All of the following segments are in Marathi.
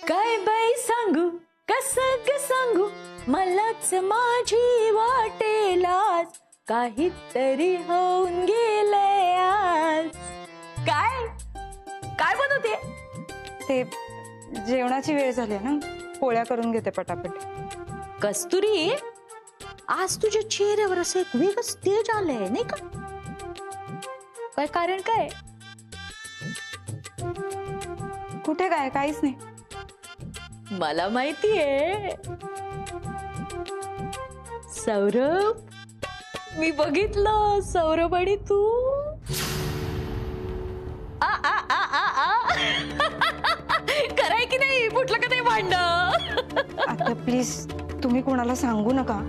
काय बाई सांगू कसं ग सांगू मलाच माझी वाटेलाच काहीतरी होऊन गेलंय आज. काय काय बनवते? ते जेवणाची वेळ झाली ना, पोळ्या करून घेते पटापट. कस्तुरी, आज तुझ्या चेहऱ्यावर असं एक वेगळंच तेज आलंय नाही का? काय कारण काय? कुठे काय, काहीच नाही. मला माहितीये. सौरभ, मी बघितलं सौरभ आणि तू. आ आ आ आ आ कराय की नाही? फुटलं का नाही भांडण? आता प्लीज तुम्ही कोणाला सांगू नका.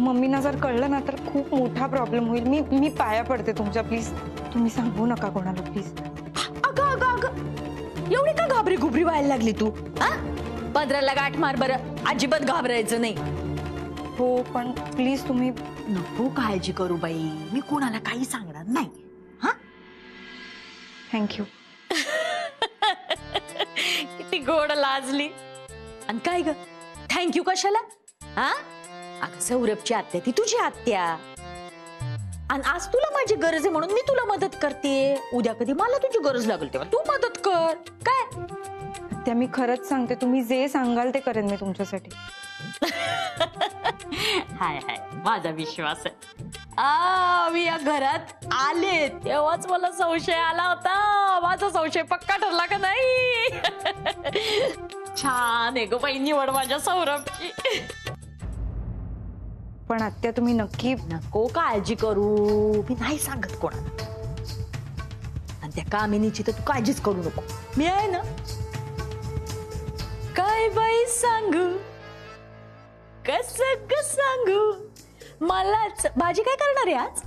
मम्मीना जर कळलं ना तर खूप मोठा प्रॉब्लेम होईल. मी पाया पडते तुमच्या, प्लीज तुम्ही सांगू नका कोणाला प्लीज. अगं अगं अगं, एवढी का घाबरी घुबरी व्हायला लागली तू? हा, 15ला गाठ मार बरं. अजिबात घाबरायचं नाही. हो पण प्लीज तुम्ही. नको काळजी करू बाई, मी कोणाला काही सांगणार नाही. हा, थँक्यू. किती गोड लाजली. आणि काय ग, थँक्यू कशाला? हा, अगं सौरभची आत्या ती तुझी आत्या, आणि आज तुला माझी गरज आहे म्हणून मी तुला मदत करते. उद्या कधी मला तुझी गरज लागेल तेव्हा तू मदत कर. काय त्या मी खरंच सांगते, तुम्ही जे सांगाल ते करेन मी तुमच्यासाठी. हाय हाय, माझा विश्वास आहे. मी या घरात आले तेव्हाच मला संशय आला होता. माझा संशय पक्का ठरला का नाही? छान आहे ग बाई निवड माझ्या सौरभची. पण आत्या तुम्ही नक्की. नको काळजी करू, मी नाही सांगत कोणाला. आणि त्या कामिनीची तर तू काळजीच करू नको, मी आहे ना. काय बाई सांगू कसं ग सांगू मलाच. भाजी काय करणार आहे आज?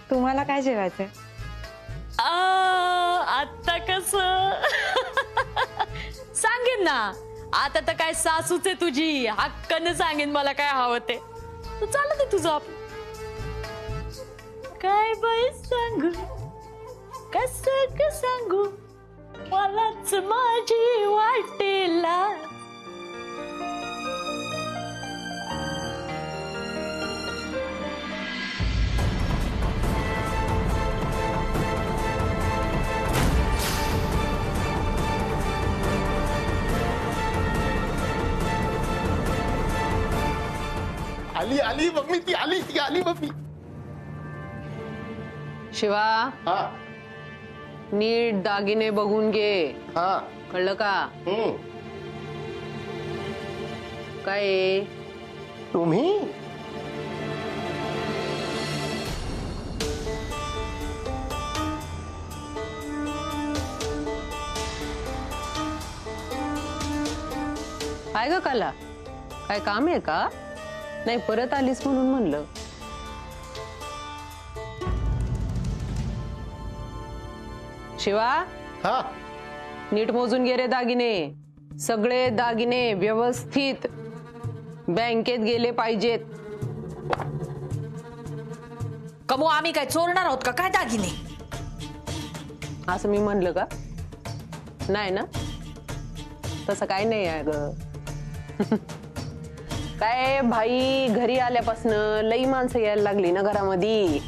तुम्हाला काय जेवायचंय? आता कस सांगेन ना. आता तर काय सासूच आहे तुझी, हक्काने सांगेन मला काय हवं ते. तू चालत आहे तुझं. काय बाई सांगू कसं ग सांगू मलाच माझी वाटेला. आली आली मम्मी, ती आली मम्मी. शिवा, हा नीट दागिने बघून घे. हा. कळलं का? काय आहे? तुम्ही काय ग काला, काय काम आहे का? नाही परत आलीस म्हणून म्हणलं. शिवा, हा नीट मोजून घे रे दागिने. सगळे दागिने व्यवस्थित बँकेत गेले पाहिजेत. कमो आम्ही काय चोरणार आहोत का काय दागिने? असं मी म्हणलं का? नाही ना, तसं काय नाही आहे ग. काय भाई, घरी आल्यापासनं लई माणसं यायला लागली ना घरामध्ये.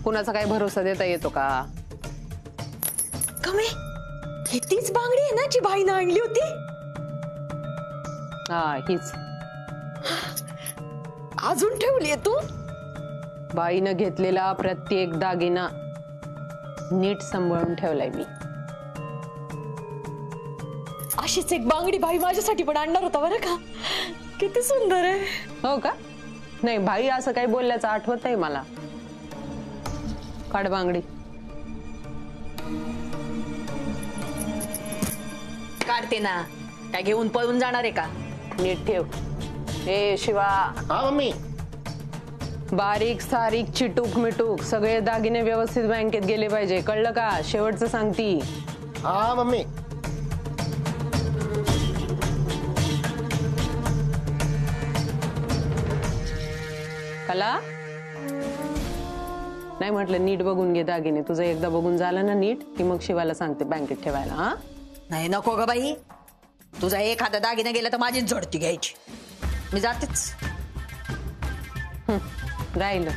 कुणाचा काय भरोसा देता येतो का? कमे ही तीच बांगडी आहे ना जी बाईनं आणली होती? हा, हीच. अजून ठेवली तू? बाईनं घेतलेला प्रत्येक दागिना नीट सांभाळून ठेवलाय मी. अशीच एक बांगडी भाई माझ्यासाठी पण आणणार होता बरं का. किती सुंदर आहे. हो का? नाही, भाई असं काही बोलल्याचं आठवत आहे मला. काढ बांगडी. काढते ना. काय घेऊन पळून जाणार आहे का? नीट ठेव. ए शिवा, हा मम्मी. बारीक सारीक चिटूक मिटूक सगळे दागिने व्यवस्थित बँकेत गेले पाहिजे, कळलं का? शेवटचं सांगती. हा मम्मी. कला नाही म्हटलं नीट बघून घे दागिने. तुझं एकदा बघून झालं ना नीट की मग शिवायला सांगते बँकेत ठेवायला. हा नाही नको ग बाई, तुझा एखादा दागिना गेला तर माझीच झडती घ्यायची. मी जातेच. राहिलं.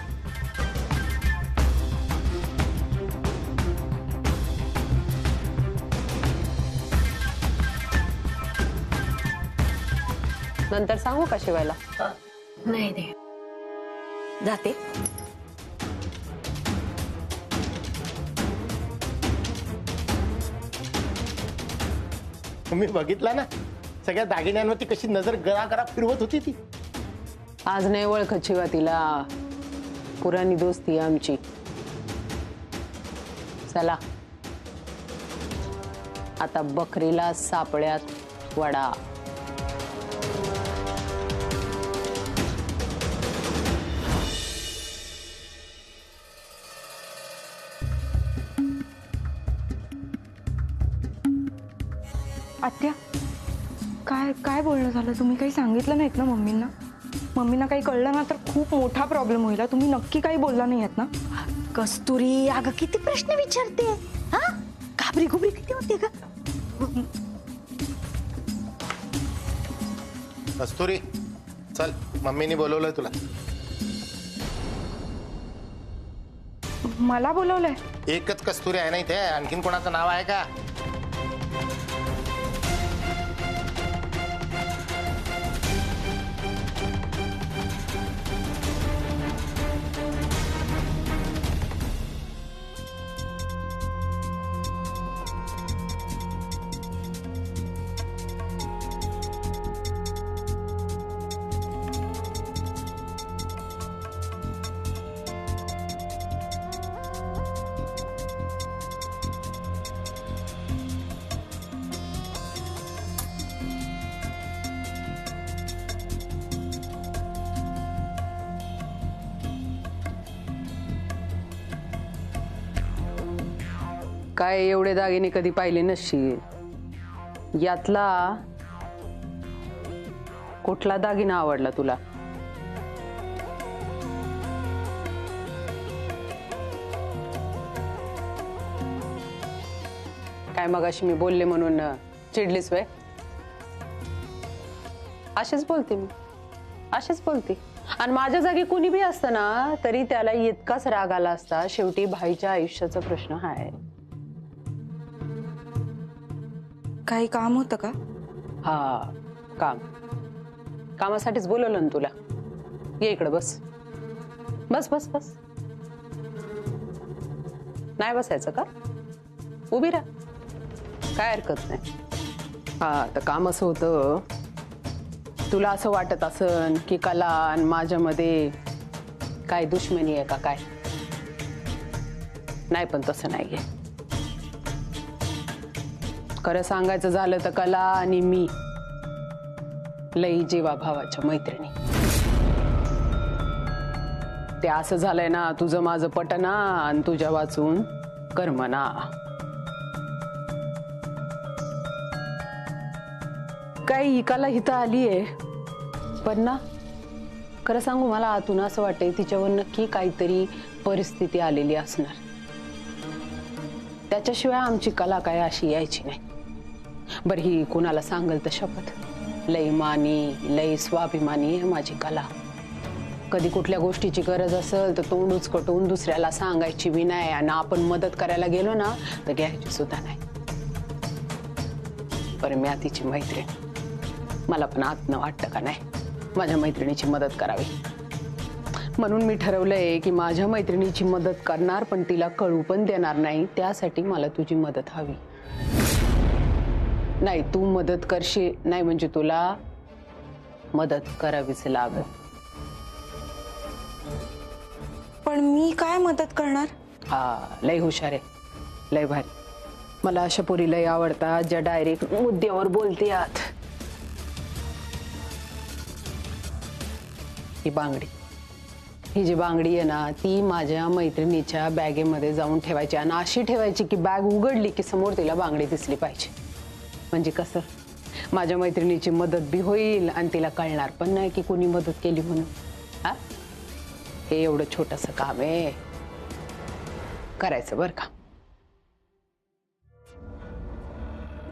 नंतर सांगू का शिवायला? नाही नाही, जाते. तुम्ही बघितला ना सगळ्या दागिन्यांवरती कशी नजर गरा गरा फिरवत होती ती. आज नाही ओळखत शिवा तिला. पुराणी दोस्ती आहे आमची. चला आता बकरीला सापळ्यात वडा. आत्या, काय काय बोलणं झालं? तुम्ही काही सांगितलं नाहीत ना मम्मींना? मम्मींना काही कळलं ना तर खूप मोठा प्रॉब्लेम होईल. तुम्ही नक्की काही बोलला नाही आहेत ना? कस्तुरी, अगं किती प्रश्न विचारते. हा, घाबरी घुबरी किती होते ग. कस्तुरी चल, मम्मीने बोलवलंय तुला. मला बोलवलंय? एकच कस्तुरी आहे ना इथे, आणखीन कोणाचं नाव आहे का? काय एवढे दागिने कधी पाहिले नसशील. यातला कुठला दागिना आवडला तुला? काय मगाशी मी बोलले म्हणून चिडलीस वे? असेच बोलते मी, असेच बोलते. आणि माझ्या जागी कोणी बी असतं ना तरी त्याला इतकाच राग आला असता. शेवटी भाईच्या आयुष्याचा प्रश्न आहे. काही काम होतं का? हा, काम. कामासाठीच बोलवलं ना तुला. ये इकडं बस. बस बस बस. नाही बसायचं का? उभी राहा, काय हरकत नाही. हा, तर काम असं होतं, तुला असं वाटत असन की कला आणि माझ्यामध्ये काय दुश्मनी आहे का काय? नाही, पण तसं नाहीये. खरं सांगायचं झालं तर कला आणि मी लई जीवा भावाच्या मैत्रिणी. ते असं झालंय ना, तुझं माझं पटना आणि तुझ्या वाचून कर्मना. काही कला हिता आलीये पण ना, खरं सांगू मला आतून असं वाटतंय तिच्यावर नक्की काहीतरी परिस्थिती आलेली असणार. त्याच्याशिवाय आमची कला काय अशी यायची नाही. बरं, ही कोणाला सांगल तर शपथ, लई मानी, लई स्वाभिमानी आहे माझी कला. कधी कुठल्या गोष्टीची गरज असेल तर तोंड उचकटून दुसऱ्याला सांगायची बी नाही, आणि आपण मदत करायला गेलो ना तर घ्यायची सुद्धा नाही. बरं, मी तिची मैत्रीण, मला पण आतनं वाटतं का नाही माझ्या मैत्रिणीची मदत करावी. म्हणून मी ठरवलंय की माझ्या मैत्रिणीची मदत करणार, पण तिला कळू पण देणार नाही. त्यासाठी मला तुझी मदत हवी. नाही, तू मदत करशील नाही म्हणजे तुला मदत करावीच लागत. पण मी काय मदत करणार? हा, लय हुशार आहे, लय भारी. मला अशा पोरी लय आवडतात ज्या डायरेक्ट मुद्द्यावर बोलतात. ही बांगडी ही जी बांगडी आहे ना ती माझ्या मैत्रिणीच्या बॅगेमध्ये जाऊन ठेवायची आणि अशी ठेवायची की बॅग उघडली की समोर तिला बांगडी दिसली पाहिजे. म्हणजे कसं माझ्या मैत्रिणीची मदत बी होईल आणि तिला कळणार पण नाही की कोणी मदत केली म्हणून. हा, हे एवढं छोटंसं काम आहे, करायचं बरं का.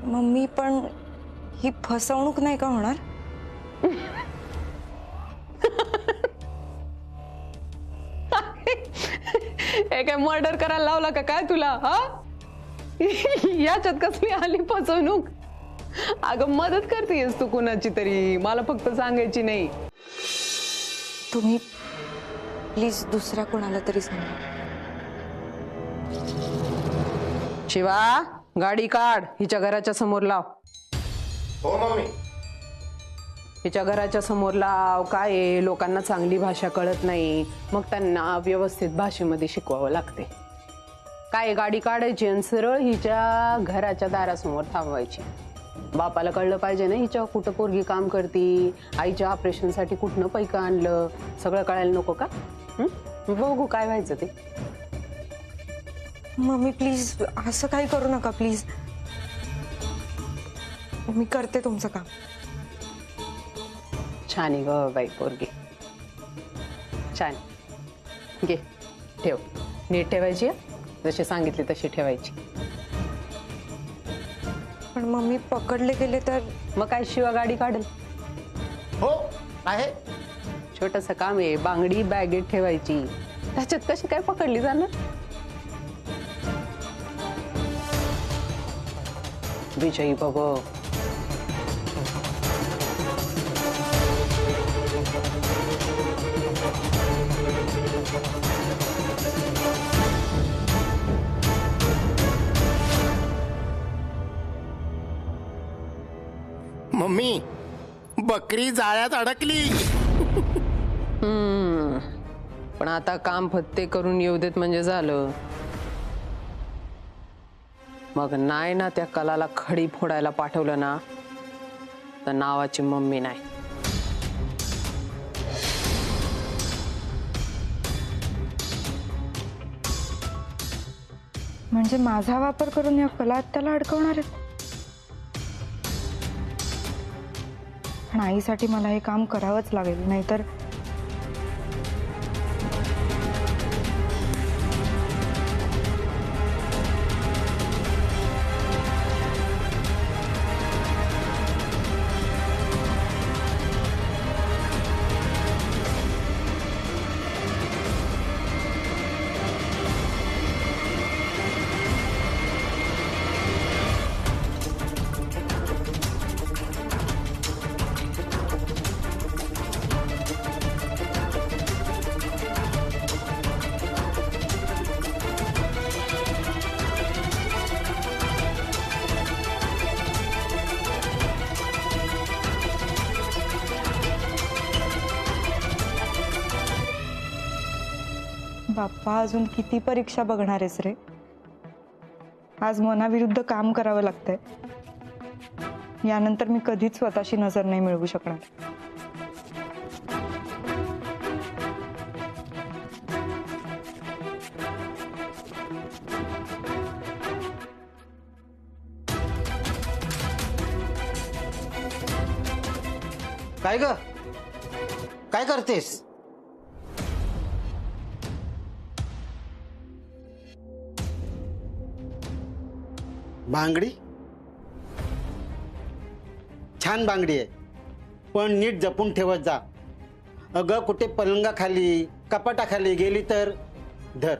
मम्मी पण ही फसवणूक नाही का होणार? हे काय मर्डर करायला लावला का काय तुला? हा, याच्यात कसली आली फसवणूक? अगं मदत करतेस तू कुणाची तरी, मला फक्त सांगायची नाही. तुम्ही प्लीज दुसऱ्या कोणाला तरी सांगा. शिवा, गाडी काढ, हिच्या घराच्या समोर लाव. हो मम्मी. हिच्या घराच्या समोर लाव. काय आहे, लोकांना चांगली भाषा कळत नाही, मग त्यांना व्यवस्थित भाषेमध्ये शिकवावं लागते. काय गाडी काढायची आणि सरळ हिच्या घराच्या दारासमोर थांबवायची. बापाला कळलं पाहिजे ना हिच्या कुठं पोरगी काम करती, आईच्या ऑपरेशनसाठी कुठनं पैका आणलं, सगळं कळायला नको का? बघू काय व्हायचं ते. मम्मी प्लीज असं काही करू नका प्लीज. मी करते तुमचं काम. छान आहे ग बाई पोरगी, छान. घे ठेव, नीट ठेवायची हं? जशी सांगितली तशी ठेवायची. पण मम्मी पकडले गेले तर? मग काय शिवा गाडी काढेल. हो आहे. छोटंसं काम आहे, बांगडी बॅगेत ठेवायची, त्याच्यात कशी काय पकडली जाणार? विजयी बाबा, मम्मी बकरी जाळ्यात अडकली. पण आता काम फत्ते करून येऊ देत म्हणजे झालं. मग नाही ना त्या कलाला खडी फोडायला पाठवलं ना तर नावाची मम्मी नाही. म्हणजे माझा वापर करून या कला आत्याला अडकवणार आहेत? पण आईसाठी मला हे काम करावंच लागेल, नाहीतर बाप्पा अजून किती परीक्षा बघणार आहेस रे? आज मनाविरुद्ध काम करावं लागतंय. यानंतर मी कधीच स्वतःशी नजर नाही मिळवू शकणार. काय ग, काय करतेस? बांगडी छान बांगडी आहे, पण नीट जपून ठेवत जा. अगं कुठे पलंगाखाली कपाटाखाली गेली तर धर.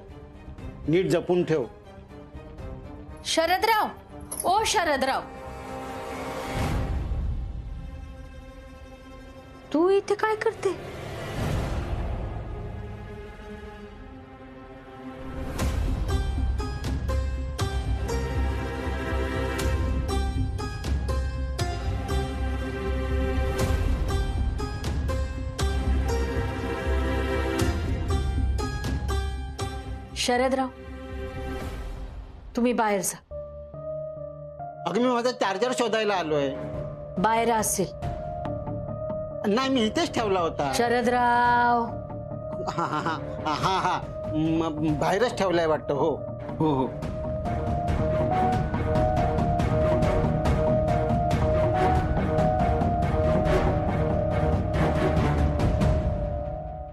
नीट जपून ठेव. शरदराव, ओ शरदराव, तू इथे काय करते? शरदराव, तुम्ही बाहेर जा. अगं मी माझा चार्जर शोधायला आलोय. बाहेर असेल. नाही, मी इथेच ठेवला होता. शरदराव, हा हा हा हा हा बाहेरच ठेवलाय वाटतं. हो हो हो.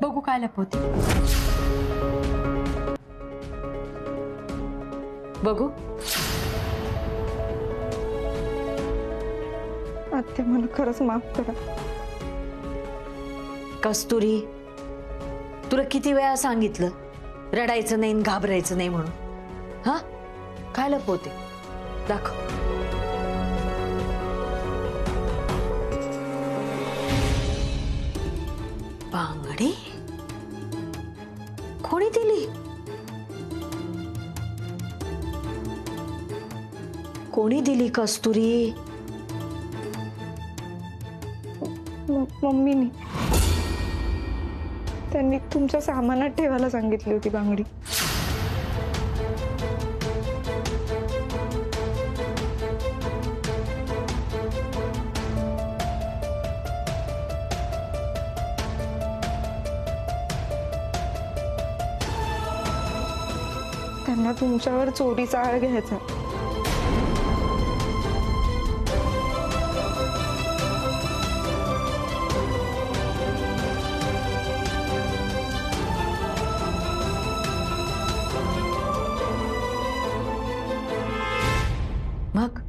बघू काय लपवते. बघू. आत्या मला खरंच माफ करा. कस्तुरी, तुला किती वेळा सांगितलं रडायचं नाही, घाबरायचं नाही म्हणून. हा, काय लपवते? दाखव. बांगडी कोणी दिली? कोणी दिली कस्तुरी? मम्मीनी. त्यांनी तुमच्या सामानात ठेवायला सांगितली होती बांगडी. त्यांना तुमच्यावर चोरीचा आळ घ्यायचा. मग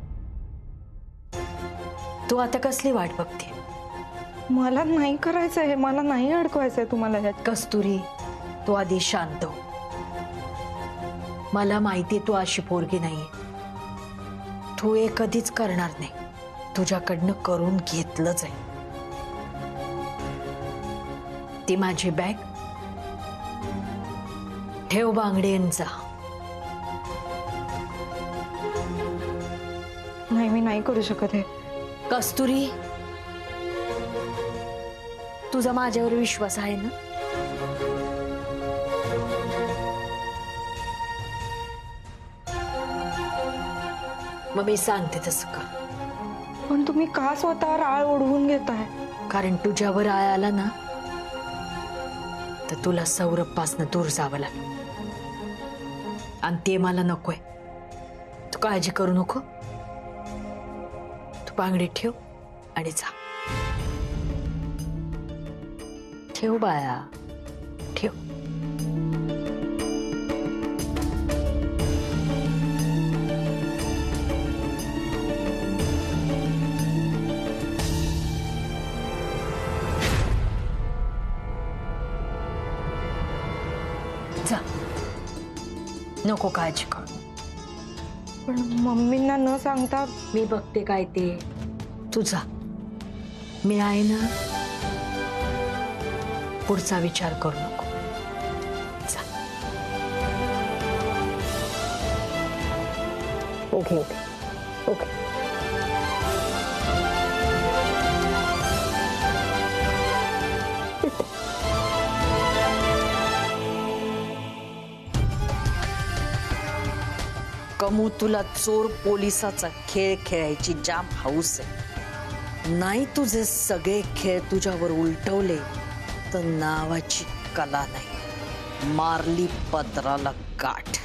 तू आता कसली वाट बघते? मला नाही करायचं आहे, मला नाही अडकवायचंय तुम्हाला ह्यात. कस्तुरी, तू आधी शांत हो. मला माहिती तू अशी पोरगी नाही. तू हे कधीच करणार नाही. तुझ्याकडनं करून घेतलंच आहे. ती माझी बॅग ठेव बांगड्यांचा. नाही, मी नाही करू शकत हे. कस्तुरी, तुझा माझ्यावर विश्वास आहे ना? मग मी सांगते तसं कर. पण तुम्ही का स्वतःवर आळ ओढवून घेताय? कारण तुझ्यावर आळ आला ना तर तुला सौरभ पासनं दूर जावं लागेल. आणि ते मला नकोय. तू काळजी करू नको. तू बांगडी ठेव आणि जा. ठेव बाळा, ठेव. जा, नको काळजी करू. पण मम्मींना न सांगता. मी बघते काय ते. तू जा, मी आहे ना. पुढचा विचार करू नको. जा. Okay okay okay. कमू, तुला चोर पोलिसाचा खेळ खेळायची जाम हौस आहे. नाही तुझे सगळे खेळ तुझ्यावर उलटवले तर नावाची कला नाही. मारली पदराला गाठ.